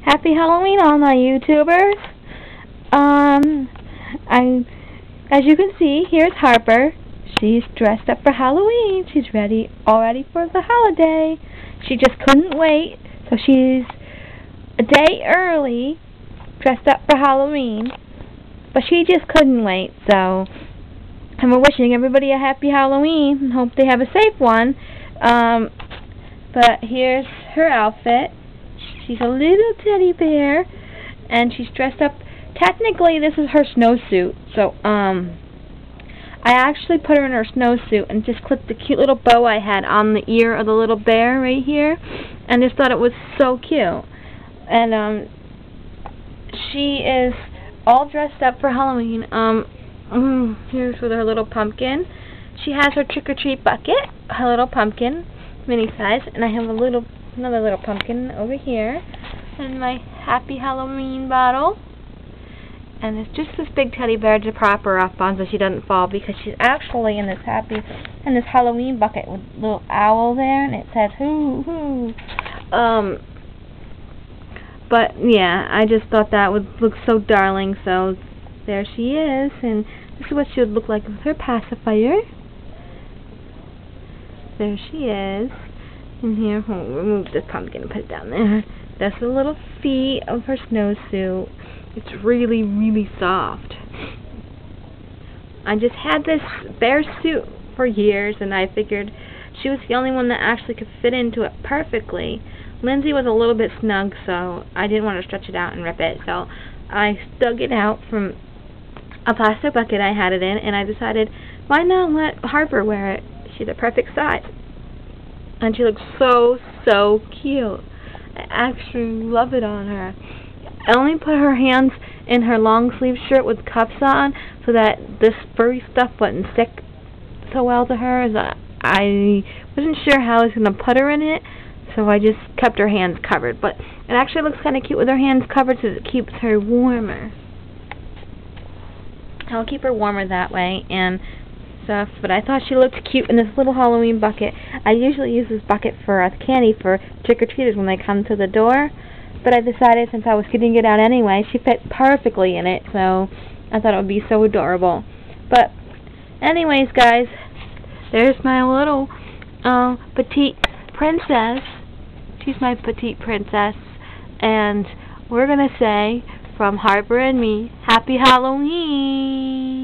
Happy Halloween, all my YouTubers. As you can see, here's Harper. She's dressed up for Halloween. She's ready already for the holiday. She just couldn't wait, so she's a day early, dressed up for Halloween. But she just couldn't wait, so and we're wishing everybody a happy Halloween and hope they have a safe one. But here's her outfit. She's a little teddy bear, and she's dressed up. Technically, this is her snowsuit, so I actually put her in her snowsuit and just clipped the cute little bow I had on the ear of the little bear right here, and just thought it was so cute. And she is all dressed up for Halloween. Here's with her little pumpkin. She has her trick-or-treat bucket, her little pumpkin, mini size, and I have another little pumpkin over here, and my Happy Halloween bottle. And it's just this big teddy bear to prop her up on so she doesn't fall, because she's actually in this Halloween bucket with a little owl there, and it says hoo hoo. But yeah, I just thought that would look so darling, so there she is, and this is what she would look like with her pacifier. There she is. And here, we'll remove this pumpkin and put it down there. That's the little feet of her snowsuit. It's really, really soft. I just had this bear suit for years, and I figured she was the only one that actually could fit into it perfectly. Lindsay was a little bit snug, so I didn't want to stretch it out and rip it, so I dug it out from a plastic bucket I had it in, and I decided, why not let Harper wear it? She's the perfect size. And she looks so, so cute. I actually love it on her. I only put her hands in her long sleeve shirt with cuffs on so that this furry stuff wouldn't stick so well to her. As I wasn't sure how I was going to put her in it, so I just kept her hands covered. But it actually looks kind of cute with her hands covered because it keeps her warmer. I'll keep her warmer that way and stuff, but I thought she looked cute in this little Halloween bucket. I usually use this bucket for candy for trick-or-treaters when they come to the door, but I decided since I was getting it out anyway, she fit perfectly in it, so I thought it would be so adorable. But anyways, guys, there's my little petite princess. She's my petite princess, and we're gonna say, from Harper and me, Happy Halloween!